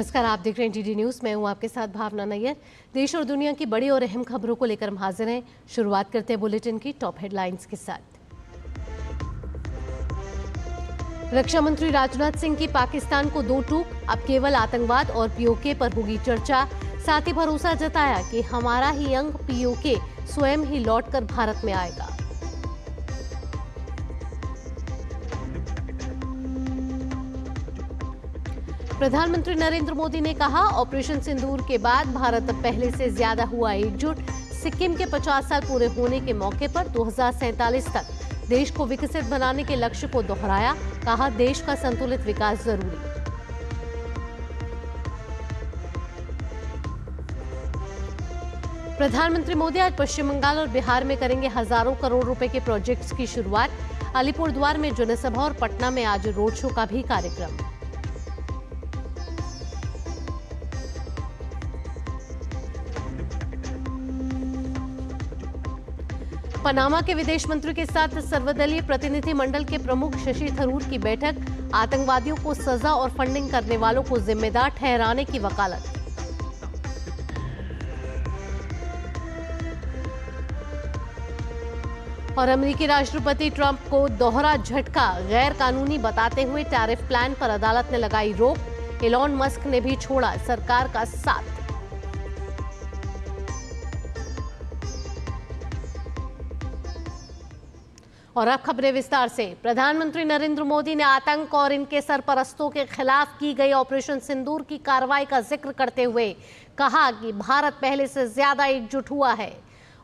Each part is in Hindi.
नमस्कार, आप देख रहे हैं डीडी न्यूज। मैं हूं आपके साथ भावना नैयर। देश और दुनिया की बड़ी और अहम खबरों को लेकर हम हाजिर हैं। शुरुआत करते हैं बुलेटिन की टॉप हेडलाइंस के साथ। रक्षा मंत्री राजनाथ सिंह की पाकिस्तान को दो टूक, अब केवल आतंकवाद और पीओके पर होगी चर्चा। साथ ही भरोसा जताया कि हमारा ही अंग पीओके स्वयं ही लौटकर भारत में आएगा। प्रधानमंत्री नरेंद्र मोदी ने कहा, ऑपरेशन सिंदूर के बाद भारत अब पहले से ज्यादा हुआ एकजुट। सिक्किम के 50 साल पूरे होने के मौके पर 2047 तक देश को विकसित बनाने के लक्ष्य को दोहराया। कहा, देश का संतुलित विकास जरूरी। प्रधानमंत्री मोदी आज पश्चिम बंगाल और बिहार में करेंगे हजारों करोड़ रुपए के प्रोजेक्ट्स की शुरुआत। अलीपुरद्वार में जनसभा और पटना में आज रोड शो का भी कार्यक्रम। पनामा के विदेश मंत्री के साथ सर्वदलीय प्रतिनिधि मंडल के प्रमुख शशि थरूर की बैठक। आतंकवादियों को सजा और फंडिंग करने वालों को जिम्मेदार ठहराने की वकालत। और अमेरिकी राष्ट्रपति ट्रंप को दोहरा झटका, गैर कानूनी बताते हुए टैरिफ प्लान पर अदालत ने लगाई रोक। एलॉन मस्क ने भी छोड़ा सरकार का साथ। और अब खबरें विस्तार से। प्रधानमंत्री नरेंद्र मोदी ने आतंक और इनके सरपरस्तों के खिलाफ की गई ऑपरेशन सिंदूर की कार्रवाई का जिक्र करते हुए कहा कि भारत पहले से ज्यादा एकजुट हुआ है।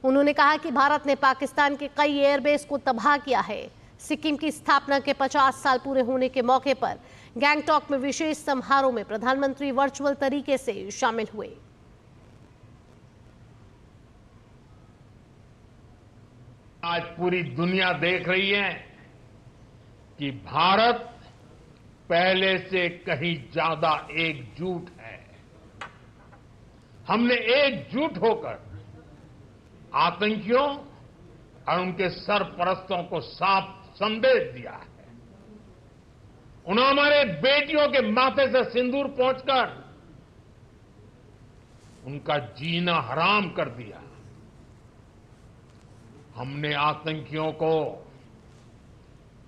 उन्होंने कहा कि भारत ने पाकिस्तान के कई एयरबेस को तबाह किया है। सिक्किम की स्थापना के 50 साल पूरे होने के मौके पर गैंगटॉक में विशेष समारोह में प्रधानमंत्री वर्चुअल तरीके से शामिल हुए। आज पूरी दुनिया देख रही है कि भारत पहले से कहीं ज्यादा एकजुट है। हमने एकजुट होकर आतंकियों और उनके सरपरस्तों को साफ संदेश दिया है। उन्होंने हमारे बेटियों के माथे से सिंदूर पहुंचकर उनका जीना हराम कर दिया। हमने आतंकियों को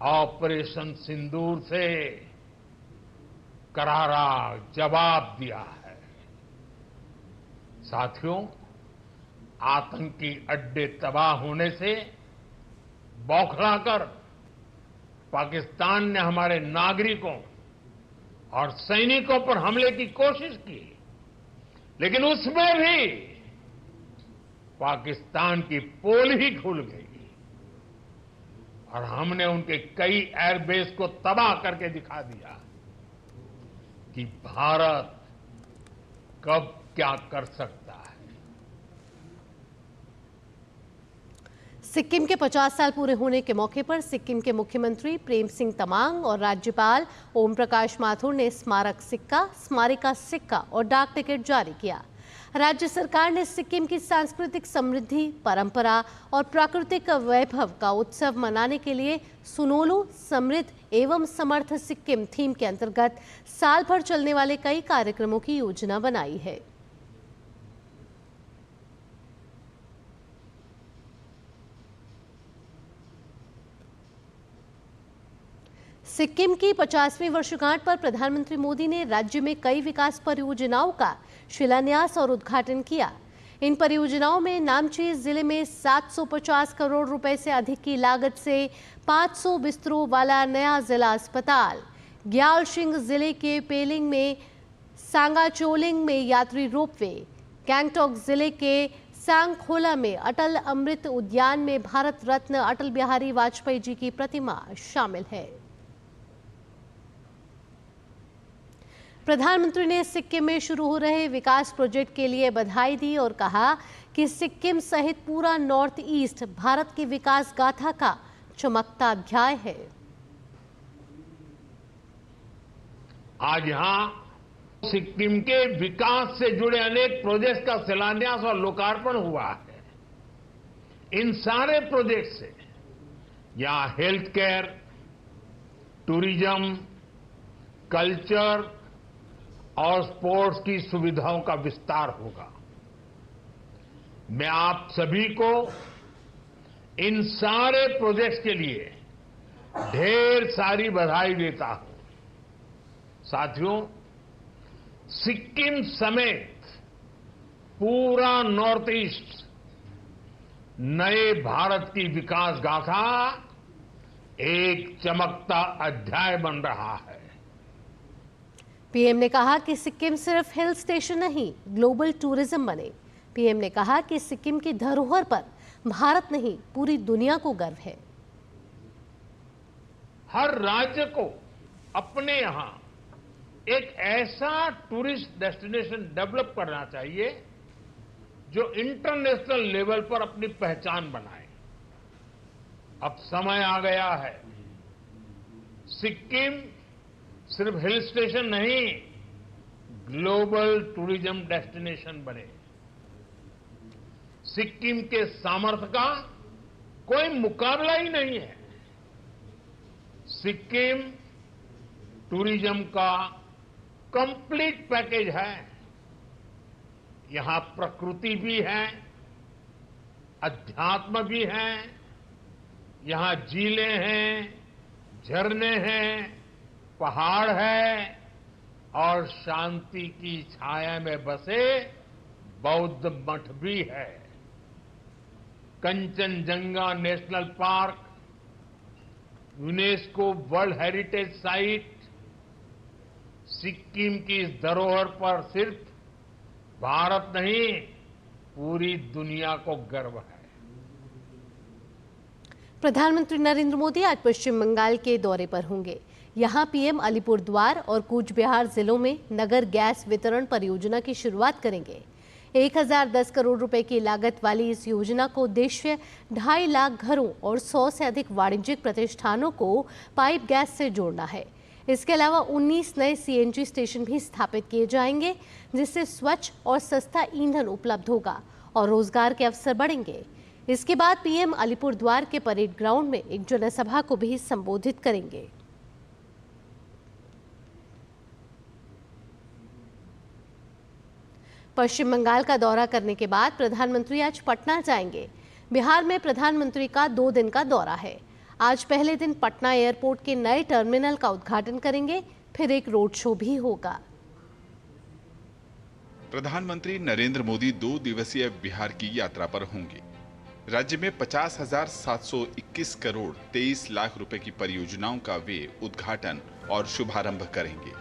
ऑपरेशन सिंदूर से करारा जवाब दिया है। साथियों, आतंकी अड्डे तबाह होने से बौखलाकर पाकिस्तान ने हमारे नागरिकों और सैनिकों पर हमले की कोशिश की, लेकिन उसमें भी पाकिस्तान की पोल ही खुल गई और हमने उनके कई एयरबेस को तबाह करके दिखा दिया कि भारत कब क्या कर सकता है। सिक्किम के 50 साल पूरे होने के मौके पर सिक्किम के मुख्यमंत्री प्रेम सिंह तमांग और राज्यपाल ओम प्रकाश माथुर ने स्मारक सिक्का, स्मारिका सिक्का और डाक टिकट जारी किया। राज्य सरकार ने सिक्किम की सांस्कृतिक समृद्धि, परंपरा और प्राकृतिक वैभव का उत्सव मनाने के लिए सुनोलो, समृद्ध एवं समर्थ सिक्किम थीम के अंतर्गत साल भर चलने वाले कई कार्यक्रमों की योजना बनाई है। सिक्किम की 50वीं वर्षगांठ पर प्रधानमंत्री मोदी ने राज्य में कई विकास परियोजनाओं का शिलान्यास और उद्घाटन किया। इन परियोजनाओं में नामची जिले में 750 करोड़ रुपए से अधिक की लागत से 500 बिस्तरों वाला नया जिला अस्पताल, ग्यालशिंग जिले के पेलिंग में सांगाचोलिंग में यात्री रोपवे, गैंगटॉक जिले के सांगखोला में अटल अमृत उद्यान में भारत रत्न अटल बिहारी वाजपेयी जी की प्रतिमा शामिल है। प्रधानमंत्री ने सिक्किम में शुरू हो रहे विकास प्रोजेक्ट के लिए बधाई दी और कहा कि सिक्किम सहित पूरा नॉर्थ ईस्ट भारत की विकास गाथा का चमकता अध्याय है। आज यहां सिक्किम के विकास से जुड़े अनेक प्रोजेक्ट्स का शिलान्यास और लोकार्पण हुआ है। इन सारे प्रोजेक्ट से यहां हेल्थ केयर, टूरिज्म, कल्चर और स्पोर्ट्स की सुविधाओं का विस्तार होगा। मैं आप सभी को इन सारे प्रोजेक्ट्स के लिए ढेर सारी बधाई देता हूं। साथियों, सिक्किम समेत पूरा नॉर्थ ईस्ट नए भारत की विकास गाथा एक चमकता अध्याय बन रहा है। पीएम ने कहा कि सिक्किम सिर्फ हिल स्टेशन नहीं, ग्लोबल टूरिज्म बने। पीएम ने कहा कि सिक्किम की धरोहर पर भारत नहीं, पूरी दुनिया को गर्व है। हर राज्य को अपने यहां एक ऐसा टूरिस्ट डेस्टिनेशन डेवलप करना चाहिए जो इंटरनेशनल लेवल पर अपनी पहचान बनाए। अब समय आ गया है, सिक्किम सिर्फ हिल स्टेशन नहीं, ग्लोबल टूरिज्म डेस्टिनेशन बने। सिक्किम के सामर्थ्य का कोई मुकाबला ही नहीं है। सिक्किम टूरिज्म का कंप्लीट पैकेज है। यहां प्रकृति भी है, अध्यात्म भी है, यहां झीलें हैं, झरने हैं, पहाड़ है और शांति की छाया में बसे बौद्ध मठ भी है। Kanchenjunga national park, UNESCO world heritage site, Sikkim की इस धरोहर पर सिर्फ भारत नहीं, पूरी दुनिया को गर्व है। प्रधानमंत्री नरेंद्र मोदी आज पश्चिम बंगाल के दौरे पर होंगे। यहां पीएम अलीपुरद्वार और कूच बिहार जिलों में नगर गैस वितरण परियोजना की शुरुआत करेंगे। 1010 करोड़ रुपए की लागत वाली इस योजना को उद्देश्य 2.5 लाख घरों और 100 से अधिक वाणिज्यिक प्रतिष्ठानों को पाइप गैस से जोड़ना है। इसके अलावा 19 नए सीएनजी स्टेशन भी स्थापित किए जाएंगे, जिससे स्वच्छ और सस्ता ईंधन उपलब्ध होगा और रोजगार के अवसर बढ़ेंगे। इसके बाद पीएम अलीपुरद्वार के परेड ग्राउंड में एक जनसभा को भी संबोधित करेंगे। पश्चिम बंगाल का दौरा करने के बाद प्रधानमंत्री आज पटना जाएंगे। बिहार में प्रधानमंत्री का 2 दिन का दौरा है। आज पहले दिन पटना एयरपोर्ट के नए टर्मिनल का उद्घाटन करेंगे, फिर एक रोड शो भी होगा। प्रधानमंत्री नरेंद्र मोदी 2 दिवसीय बिहार की यात्रा पर होंगे। राज्य में 50,721 करोड़ 23 लाख रुपए की परियोजनाओं का वे उद्घाटन और शुभारंभ करेंगे,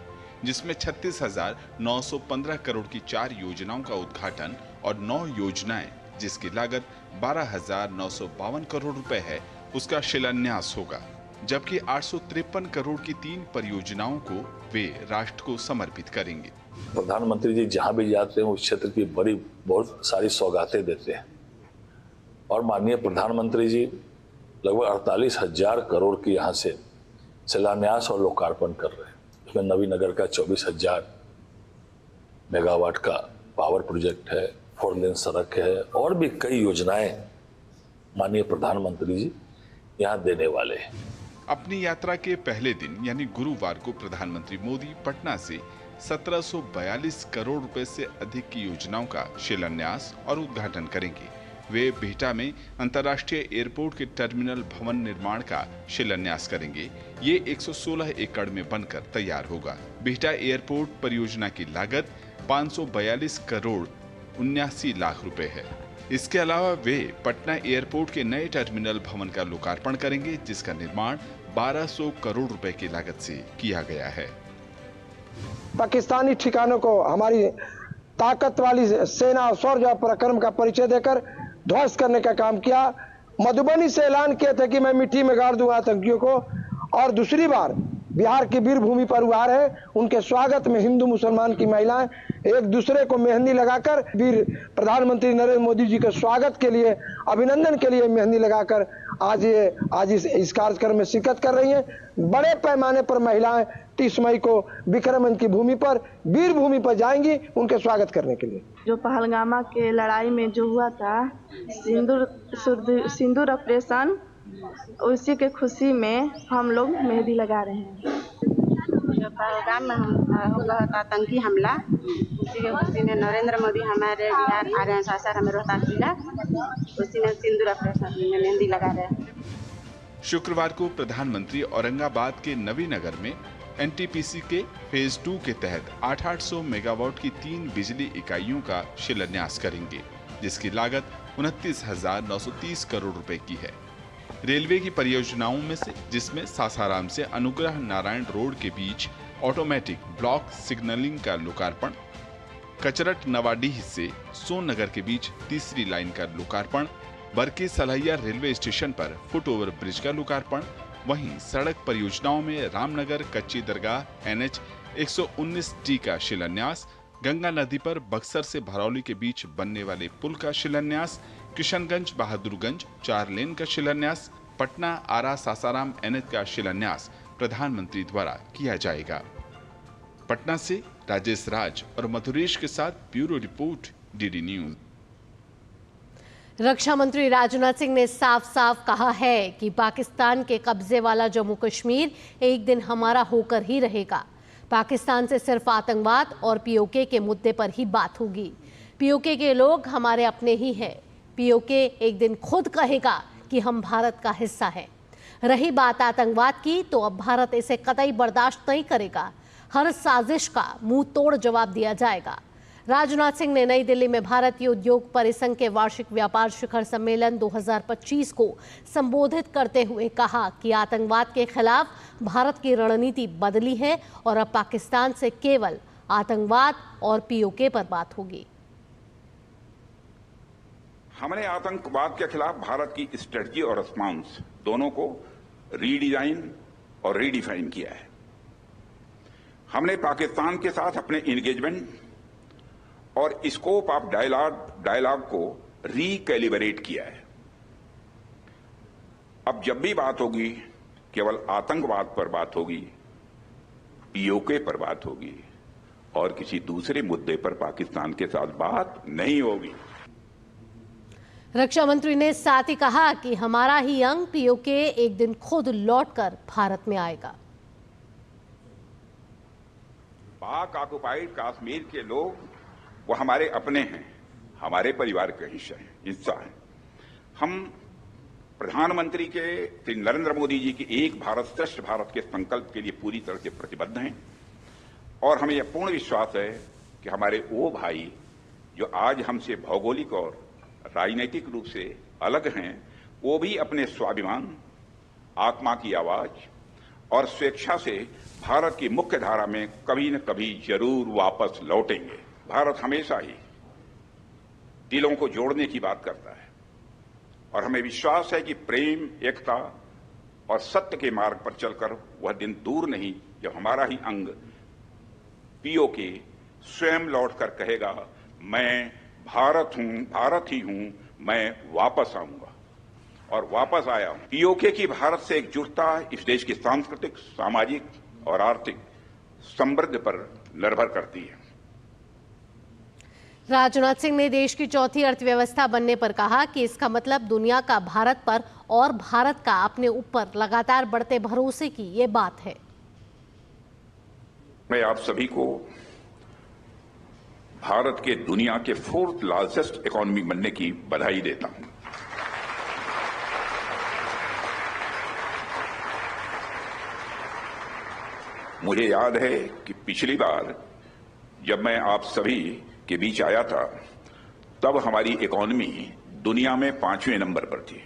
जिसमें 36,915 करोड़ की 4 योजनाओं का उद्घाटन और 9 योजनाएं जिसकी लागत 12,952 करोड़ रुपए है, उसका शिलान्यास होगा। जबकि 853 करोड़ की 3 परियोजनाओं को वे राष्ट्र को समर्पित करेंगे। प्रधानमंत्री जी जहां भी जाते हैं उस क्षेत्र की बहुत सारी सौगातें देते हैं और माननीय प्रधानमंत्री जी लगभग 48,000 करोड़ की यहां से शिलान्यास और लोकार्पण कर रहे हैं। इसमें नवीनगर का 24,000 मेगावाट का पावर प्रोजेक्ट है, 4 लेन सड़क है और भी कई योजनाएं माननीय प्रधानमंत्री जी यहां देने वाले हैं। अपनी यात्रा के पहले दिन यानी गुरुवार को प्रधानमंत्री मोदी पटना से 1742 करोड़ रुपए से अधिक की योजनाओं का शिलान्यास और उद्घाटन करेंगे। वे बिहटा में अंतर्राष्ट्रीय एयरपोर्ट के टर्मिनल भवन निर्माण का शिलान्यास करेंगे। ये 116 एकड़ में बनकर तैयार होगा। बिहटा एयरपोर्ट परियोजना की लागत 542 करोड़ 79 लाख रुपए है। इसके अलावा वे पटना एयरपोर्ट के नए टर्मिनल भवन का लोकार्पण करेंगे, जिसका निर्माण 1200 करोड़ रुपए की लागत से किया गया है। पाकिस्तानी ठिकानों को हमारी ताकत वाली सेना और शौर्य और पराक्रम का परिचय देकर ध्वस्त करने का काम किया। मधुबनी से ऐलान किया था कि मैं मिट्टी में गाड़ दूंगा आतंकियों को, और दूसरी बार बिहार की वीर भूमि पर वो आ रहे हैं। उनके स्वागत में हिंदू मुसलमान की महिलाएं एक दूसरे को मेहंदी लगाकर वीर प्रधानमंत्री नरेंद्र मोदी जी के स्वागत के लिए, अभिनंदन के लिए मेहंदी लगाकर आज इस कार्यक्रम में शिरकत कर रही हैं। बड़े पैमाने पर महिलाएं 30 मई को विक्रमगंज की भूमि पर, वीर भूमि पर जाएंगी उनके स्वागत करने के लिए। जो पहलगामा के लड़ाई में जो हुआ था सिंदूर ऑपरेशन, उसी के खुशी में हम लोग मेहंदी लगा रहे हैं। जो पहलगाम में हुआ था आतंकी हमला, उसी के खुशी में नरेंद्र मोदी हमारे बिहार आ रहे हैं, सासार हमें रोहतास जिला, उसी में सिंदूर ऑपरेशन में मेहंदी लगा रहे हैं। शुक्रवार को प्रधानमंत्री औरंगाबाद के नवीनगर में एनटीपीसी के फेज 2 के तहत 800 मेगावाट की 3 बिजली इकाइयों का शिलान्यास करेंगे, जिसकी लागत 29,930 करोड़ रुपए की है। रेलवे की परियोजनाओं में से जिसमें सासाराम से अनुग्रह नारायण रोड के बीच ऑटोमेटिक ब्लॉक सिग्नलिंग का लोकार्पण, कचरट नवाडीह से सोननगर के बीच तीसरी लाइन का लोकार्पण, बरके सलैया रेलवे स्टेशन पर फुट ओवर ब्रिज का लोकार्पण, वहीं सड़क परियोजनाओं में रामनगर कच्ची दरगाह NH 119D का शिलान्यास, गंगा नदी पर बक्सर से भरौली के बीच बनने वाले पुल का शिलान्यास, किशनगंज बहादुरगंज 4 लेन का शिलान्यास, पटना आरा सासाराम NH का शिलान्यास प्रधानमंत्री द्वारा किया जाएगा। पटना से राजेश राज और मधुरेश के साथ ब्यूरो रिपोर्ट DD न्यूज। रक्षा मंत्री राजनाथ सिंह ने साफ साफ कहा है कि पाकिस्तान के कब्जे वाला जम्मू कश्मीर एक दिन हमारा होकर ही रहेगा। पाकिस्तान से सिर्फ आतंकवाद और POK के मुद्दे पर ही बात होगी। POK के लोग हमारे अपने ही हैं। POK एक दिन खुद कहेगा कि हम भारत का हिस्सा हैं। रही बात आतंकवाद की, तो अब भारत इसे कतई बर्दाश्त नहीं करेगा। हर साजिश का मुंह तोड़ जवाब दिया जाएगा। राजनाथ सिंह ने नई दिल्ली में भारतीय उद्योग परिसंघ के वार्षिक व्यापार शिखर सम्मेलन 2025 को संबोधित करते हुए कहा कि आतंकवाद के खिलाफ भारत की रणनीति बदली है और अब पाकिस्तान से केवल आतंकवाद और POK पर बात होगी। हमने आतंकवाद के खिलाफ भारत की स्ट्रेटजी और रिस्पांस दोनों को रीडिजाइन और रीडिफाइन किया है। हमने पाकिस्तान के साथ अपने एंगेजमेंट और स्कोप ऑफ डायलॉग को रिकैलिब्रेट किया है। अब जब भी बात होगी, केवल आतंकवाद पर बात होगी, POK पर बात होगी और किसी दूसरे मुद्दे पर पाकिस्तान के साथ बात नहीं होगी। रक्षा मंत्री ने साथ ही कहा कि हमारा ही अंग POK एक दिन खुद लौटकर भारत में आएगा। पाक ऑक्युपाइड कश्मीर के लोग वो हमारे अपने हैं, हमारे परिवार का हिस्सा है। हम प्रधानमंत्री के श्री नरेंद्र मोदी जी की एक भारत श्रेष्ठ भारत के संकल्प के लिए पूरी तरह से प्रतिबद्ध हैं और हमें यह पूर्ण विश्वास है कि हमारे वो भाई जो आज हमसे भौगोलिक और राजनीतिक रूप से अलग हैं, वो भी अपने स्वाभिमान, आत्मा की आवाज और स्वेच्छा से भारत की मुख्य धारा में कभी न कभी जरूर वापस लौटेंगे। भारत हमेशा ही दिलों को जोड़ने की बात करता है और हमें विश्वास है कि प्रेम, एकता और सत्य के मार्ग पर चलकर वह दिन दूर नहीं जब हमारा ही अंग POK स्वयं लौटकर कहेगा, मैं भारत हूं, भारत ही हूं, मैं वापस आऊंगा और वापस आया हूं। POK की भारत से एकजुटता इस देश की सांस्कृतिक, सामाजिक और आर्थिक समृद्धि पर निर्भर करती है। राजनाथ सिंह ने देश की चौथी अर्थव्यवस्था बनने पर कहा कि इसका मतलब दुनिया का भारत पर और भारत का अपने ऊपर लगातार बढ़ते भरोसे की ये बात है। मैं आप सभी को भारत के दुनिया के 4th लार्जेस्ट इकोनॉमी बनने की बधाई देता हूं। मुझे याद है कि पिछली बार जब मैं आप सभी के बीच आया था, तब हमारी इकोनॉमी दुनिया में 5वें नंबर पर थी।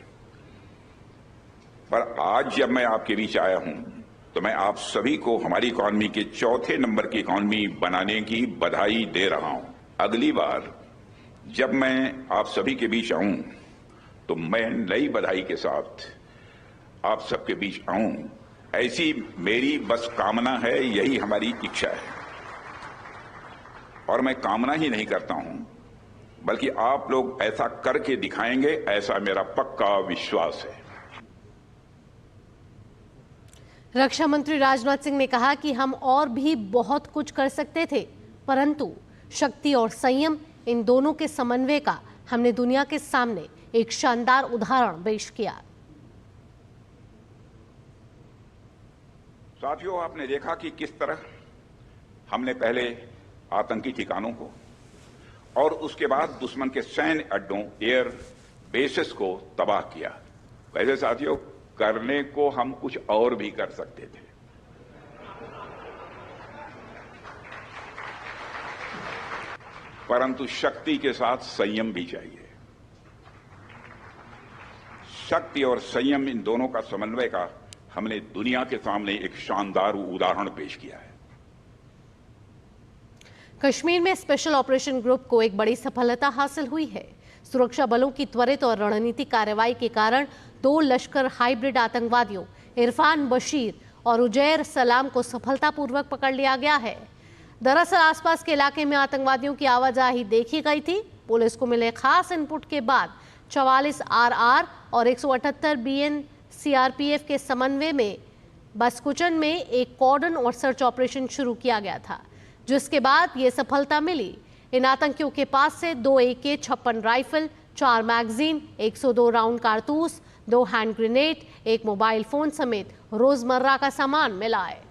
पर आज जब मैं आपके बीच आया हूं, तो मैं आप सभी को हमारी इकोनॉमी के 4थे नंबर की इकोनॉमी बनाने की बधाई दे रहा हूं। अगली बार जब मैं आप सभी के बीच आऊं, तो मैं नई बधाई के साथ आप सबके बीच आऊं, ऐसी मेरी बस कामना है, यही हमारी इच्छा है। और मैं कामना ही नहीं करता हूं, बल्कि आप लोग ऐसा करके दिखाएंगे, ऐसा मेरा पक्का विश्वास है। रक्षा मंत्री राजनाथ सिंह ने कहा कि हम और भी बहुत कुछ कर सकते थे, परंतु शक्ति और संयम, इन दोनों के समन्वय का हमने दुनिया के सामने एक शानदार उदाहरण पेश किया। साथियों, आपने देखा कि किस तरह हमने पहले आतंकी ठिकानों को और उसके बाद दुश्मन के सैन्य अड्डों, एयर बेसिस को तबाह किया। वैसे साथियों, करने को हम कुछ और भी कर सकते थे, परंतु शक्ति के साथ संयम भी चाहिए। शक्ति और संयम, इन दोनों का समन्वय का हमने दुनिया के सामने एक शानदार उदाहरण पेश किया है। कश्मीर में स्पेशल ऑपरेशन ग्रुप को एक बड़ी सफलता हासिल हुई है। सुरक्षा बलों की त्वरित और रणनीतिक कार्रवाई के कारण 2 लश्कर हाइब्रिड आतंकवादियों इरफान बशीर और उजैर सलाम को सफलतापूर्वक पकड़ लिया गया है। दरअसल आसपास के इलाके में आतंकवादियों की आवाजाही देखी गई थी। पुलिस को मिले खास इनपुट के बाद 44 RR और 178 BN CRPF के समन्वय में बसकुचन में एक कॉर्डन और सर्च ऑपरेशन शुरू किया गया था, जिसके बाद ये सफलता मिली। इन आतंकियों के पास से 2 AK-56 राइफल, 4 मैगजीन, 102 राउंड कारतूस, 2 हैंड ग्रेनेड, 1 मोबाइल फोन समेत रोजमर्रा का सामान मिला है।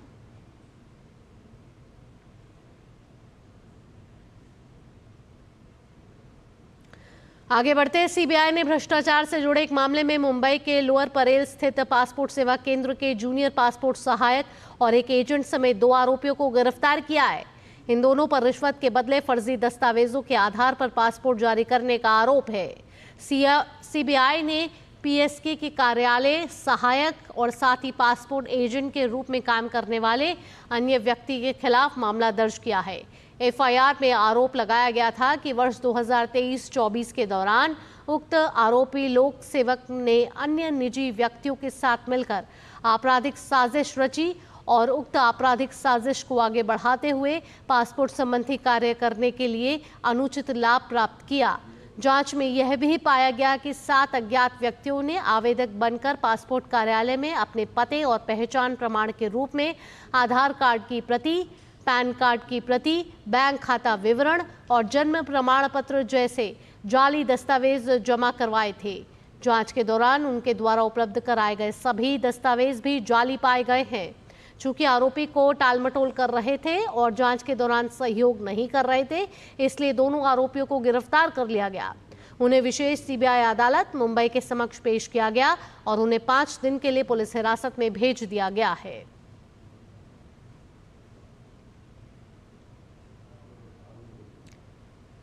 आगे बढ़ते सीबीआई ने भ्रष्टाचार से जुड़े एक मामले में मुंबई के लोअर परेल स्थित पासपोर्ट सेवा केंद्र के जूनियर पासपोर्ट सहायक और एक एजेंट समेत 2 आरोपियों को गिरफ्तार किया है। इन दोनों पर रिश्वत के बदले फर्जी दस्तावेजों के आधार पर पासपोर्ट जारी करने का आरोप है। सीबीआई ने पीएसके के कार्यालय सहायक और साथ ही पासपोर्ट एजेंट के रूप में काम करने वाले अन्य व्यक्ति के खिलाफ मामला दर्ज किया है। एफआईआर में आरोप लगाया गया था कि वर्ष 2023-24 के दौरान उक्त आरोपी लोक सेवक ने अन्य निजी व्यक्तियों के साथ मिलकर आपराधिक साजिश रची और उक्त आपराधिक साजिश को आगे बढ़ाते हुए पासपोर्ट संबंधी कार्य करने के लिए अनुचित लाभ प्राप्त किया। जांच में यह भी पाया गया कि 7 अज्ञात व्यक्तियों ने आवेदक बनकर पासपोर्ट कार्यालय में अपने पते और पहचान प्रमाण के रूप में आधार कार्ड की प्रति, पैन कार्ड की प्रति, बैंक खाता विवरण और जन्म प्रमाण पत्र जैसे जाली दस्तावेज जमा करवाए थे। जांच के दौरान उनके द्वारा उपलब्ध कराए गए सभी दस्तावेज भी जाली पाए गए हैं। चूंकि आरोपी को टालमटोल कर रहे थे और जांच के दौरान सहयोग नहीं कर रहे थे, इसलिए दोनों आरोपियों को गिरफ्तार कर लिया गया। उन्हें विशेष सीबीआई अदालत मुंबई के समक्ष पेश किया गया और उन्हें 5 दिन के लिए पुलिस हिरासत में भेज दिया गया है।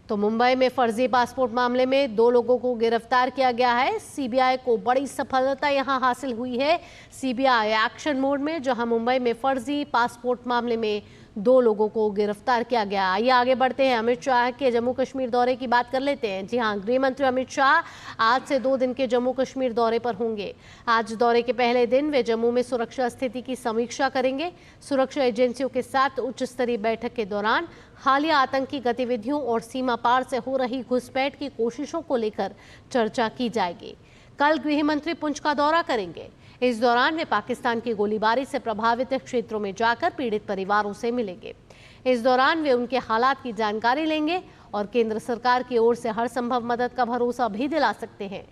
तो मुंबई में फर्जी पासपोर्ट मामले में 2 लोगों को गिरफ्तार किया गया है। सीबीआई को बड़ी सफलता यहां हासिल हुई है। सीबीआई एक्शन मोड में, जहां मुंबई में फर्जी पासपोर्ट मामले में 2 लोगों को गिरफ्तार किया गया। आइए आगे बढ़ते हैं, अमित शाह के जम्मू कश्मीर दौरे की बात कर लेते हैं। जी हां, गृह मंत्री अमित शाह आज से 2 दिन के जम्मू कश्मीर दौरे पर होंगे। आज दौरे के पहले दिन वे जम्मू में सुरक्षा स्थिति की समीक्षा करेंगे। सुरक्षा एजेंसियों के साथ उच्च स्तरीय बैठक के दौरान हालिया आतंकी गतिविधियों और सीमा पार से हो रही घुसपैठ की कोशिशों को लेकर चर्चा की जाएगी। कल गृह मंत्री पुंछ का दौरा करेंगे। इस दौरान वे पाकिस्तान की गोलीबारी से प्रभावित क्षेत्रों में जाकर पीड़ित परिवारों से मिलेंगे। इस दौरान वे उनके हालात की जानकारी लेंगे और केंद्र सरकार की ओर से हर संभव मदद का भरोसा भी दिला सकते हैं।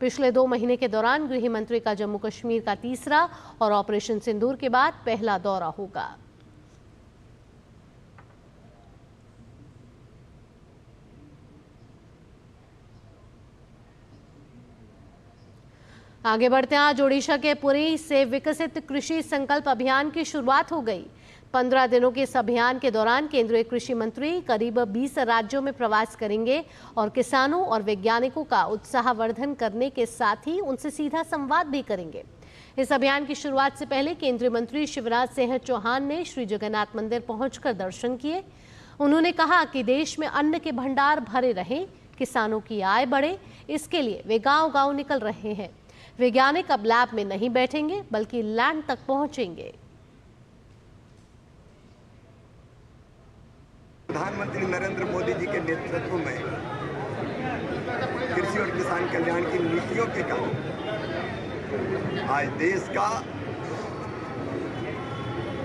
पिछले 2 महीने के दौरान गृह मंत्री का जम्मू कश्मीर का तीसरा और ऑपरेशन सिंदूर के बाद पहला दौरा होगा। आगे बढ़ते हैं, आज ओडिशा के पुरी से विकसित कृषि संकल्प अभियान की शुरुआत हो गई। 15 दिनों के इस अभियान के दौरान केंद्रीय कृषि मंत्री करीब 20 राज्यों में प्रवास करेंगे और किसानों और वैज्ञानिकों का उत्साहवर्धन करने के साथ ही उनसे सीधा संवाद भी करेंगे। इस अभियान की शुरुआत से पहले केंद्रीय मंत्री शिवराज सिंह चौहान ने श्री जगन्नाथ मंदिर पहुंचकर दर्शन किए। उन्होंने कहा कि देश में अन्न के भंडार भरे रहें, किसानों की आय बढ़े, इसके लिए वे गांव-गांव निकल रहे हैं। वैज्ञानिक अब लैब में नहीं बैठेंगे बल्कि लैंड तक पहुंचेंगे। प्रधानमंत्री नरेंद्र मोदी जी के नेतृत्व में कृषि और किसान कल्याण की नीतियों के कारण आज देश का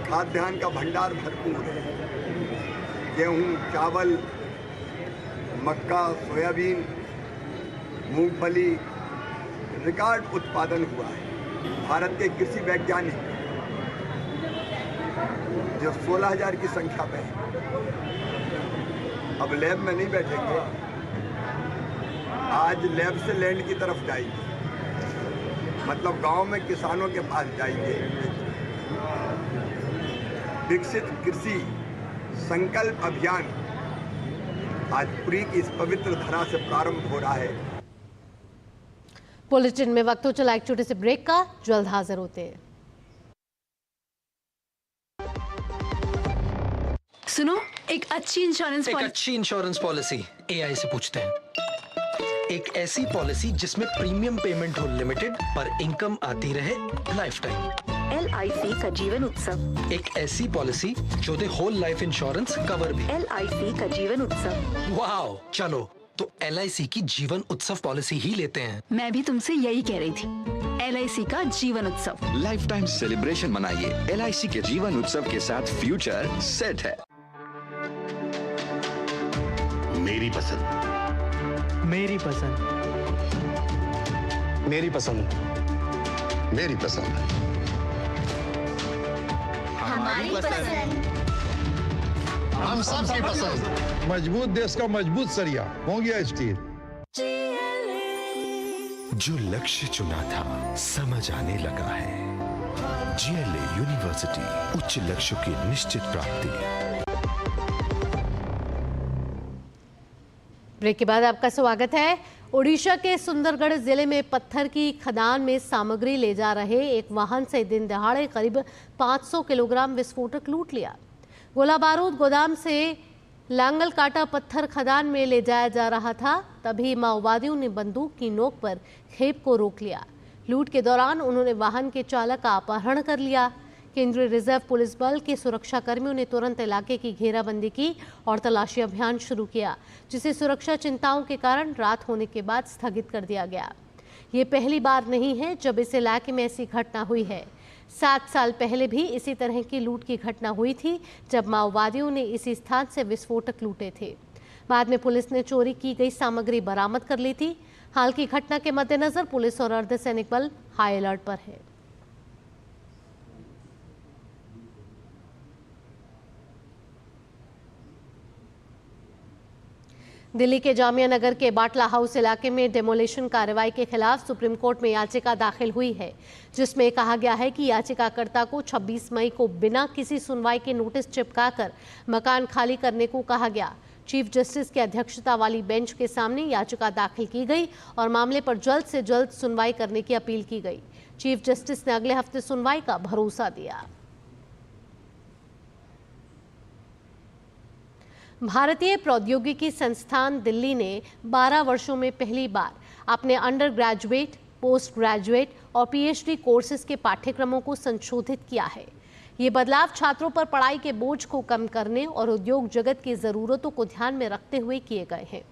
खाद्यान्न का भंडार भरपूर है। गेहूं, चावल, मक्का, सोयाबीन, मूंगफली, रिकॉर्ड उत्पादन हुआ है। भारत के कृषि वैज्ञानिक जो 16,000 की संख्या पे है। अब लैब में नहीं बैठेंगे, आज लैब से लैंड की तरफ जाएंगे, मतलब गांव में किसानों के पास जाएंगे। विकसित कृषि संकल्प अभियान आज पुरी की इस पवित्र धरा से प्रारंभ हो रहा है। बुलेटिन में वक्त हो चला एक छोटे से ब्रेक का, जल्द हाजिर होते हैं। सुनो, एक अच्छी इंश्योरेंस पॉलिसी एआई से पूछते हैं। एक ऐसी पॉलिसी जिसमें प्रीमियम पेमेंट हो लिमिटेड पर इनकम आती रहे लाइफ टाइम। LIC का जीवन उत्सव। एक ऐसी पॉलिसी जो दे होल लाइफ इंश्योरेंस कवर भी। LIC का जीवन उत्सव। वाओ, चलो तो LIC की जीवन उत्सव पॉलिसी ही लेते हैं। मैं भी तुमसे यही कह रही थी, LIC का जीवन उत्सव। लाइफ टाइम सेलिब्रेशन मनाइए LIC के जीवन उत्सव के साथ, फ्यूचर सेट है। मेरी पसंद, मेरी पसंद, मेरी पसंद, मेरी पसंद, हमारी पसंद, हम सबकी पसंद। मजबूत देश का मजबूत सरिया हो गया स्टील। जो लक्ष्य चुना था समझ आने लगा है। GLA यूनिवर्सिटी, उच्च लक्ष्यों की निश्चित प्राप्ति। ब्रेक के बाद आपका स्वागत है। ओडिशा के सुंदरगढ़ जिले में पत्थर की खदान में सामग्री ले जा रहे एक वाहन से दिन दहाड़े करीब 500 किलोग्राम विस्फोटक लूट लिया। गोला बारूद गोदाम से लांगल काटा पत्थर खदान में ले जाया जा रहा था, तभी माओवादियों ने बंदूक की नोक पर खेप को रोक लिया। लूट के दौरान उन्होंने वाहन के चालक का अपहरण कर लिया। केंद्रीय रिजर्व पुलिस बल के सुरक्षा कर्मियों ने तुरंत इलाके की घेराबंदी की और तलाशी अभियान शुरू किया, जिसे सुरक्षा चिंताओं के कारण रात होने के बाद स्थगित कर दिया गया। ये पहली बार नहीं है जब इस इलाके में ऐसी घटना हुई है। 7 साल पहले भी इसी तरह की लूट की घटना हुई थी, जब माओवादियों ने इसी स्थान से विस्फोटक लूटे थे। बाद में पुलिस ने चोरी की गई सामग्री बरामद कर ली थी। हाल की घटना के मद्देनजर पुलिस और अर्धसैनिक बल हाई अलर्ट पर है। दिल्ली के जामिया नगर के बाटला हाउस इलाके में डेमोलिशन कार्रवाई के खिलाफ सुप्रीम कोर्ट में याचिका दाखिल हुई है, जिसमें कहा गया है कि याचिकाकर्ता को 26 मई को बिना किसी सुनवाई के नोटिस चिपकाकर मकान खाली करने को कहा गया। चीफ जस्टिस की अध्यक्षता वाली बेंच के सामने याचिका दाखिल की गई और मामले पर जल्द से जल्द सुनवाई करने की अपील की गई। चीफ जस्टिस ने अगले हफ्ते सुनवाई का भरोसा दिया। भारतीय प्रौद्योगिकी संस्थान दिल्ली ने 12 वर्षों में पहली बार अपने अंडर ग्रेजुएट, पोस्ट ग्रेजुएट और PhD कोर्सेज के पाठ्यक्रमों को संशोधित किया है। ये बदलाव छात्रों पर पढ़ाई के बोझ को कम करने और उद्योग जगत की ज़रूरतों को ध्यान में रखते हुए किए गए हैं।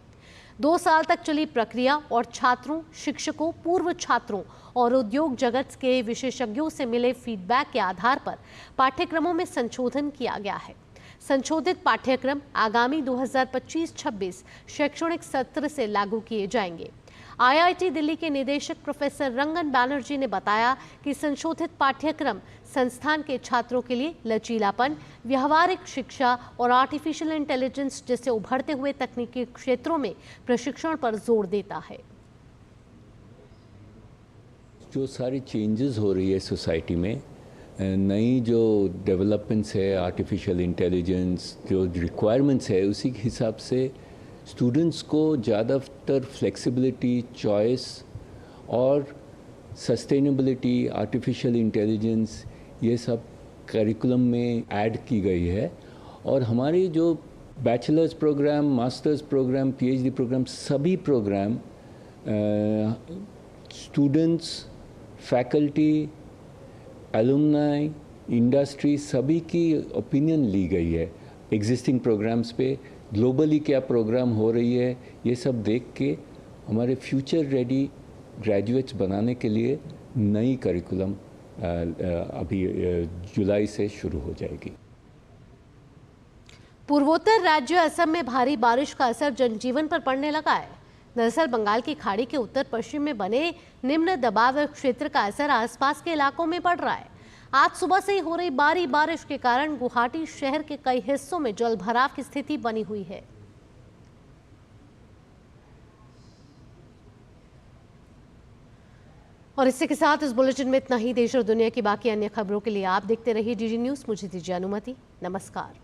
2 साल तक चली प्रक्रिया और छात्रों, शिक्षकों, पूर्व छात्रों और उद्योग जगत के विशेषज्ञों से मिले फीडबैक के आधार पर पाठ्यक्रमों में संशोधन किया गया है। संशोधित पाठ्यक्रम आगामी 2025-26 शैक्षणिक सत्र से लागू किए जाएंगे। IIT दिल्ली के निदेशक प्रोफेसर रंगन बैनर्जी ने बताया कि संशोधित पाठ्यक्रम संस्थान के छात्रों के लिए लचीलापन, व्यवहारिक शिक्षा और आर्टिफिशियल इंटेलिजेंस जैसे उभरते हुए तकनीकी क्षेत्रों में प्रशिक्षण पर जोर देता है। जो सारी चेंजेस हो रही है सोसाइटी में, नई जो डेवलपमेंट्स है, आर्टिफिशियल इंटेलिजेंस जो रिक्वायरमेंट्स है, उसी के हिसाब से स्टूडेंट्स को ज़्यादातर फ्लेक्सिबिलिटी, चॉइस और सस्टेनेबिलिटी, आर्टिफिशियल इंटेलिजेंस ये सब करिकुलम में ऐड की गई है। और हमारी जो bachelors program, masters program, PhD program, सभी program students, faculty, alumni, industry सभी की ओपिनियन ली गई है। एग्जिस्टिंग प्रोग्राम्स पे ग्लोबली क्या प्रोग्राम हो रही है, ये सब देख के हमारे फ्यूचर रेडी ग्रेजुएट्स बनाने के लिए नई करिकुलम अभी जुलाई से शुरू हो जाएगी। पूर्वोत्तर राज्य असम में भारी बारिश का असर जनजीवन पर पड़ने लगा है। दरअसल बंगाल की खाड़ी के उत्तर पश्चिम में बने निम्न दबाव क्षेत्र का असर आसपास के इलाकों में पड़ रहा है। आज सुबह से ही हो रही भारी बारिश के कारण गुवाहाटी शहर के कई हिस्सों में जलभराव की स्थिति बनी हुई है। और इसी के साथ इस बुलेटिन में इतना ही। देश और दुनिया की बाकी अन्य खबरों के लिए आप देखते रहिए डीडी न्यूज। मुझे दीजिए अनुमति। नमस्कार।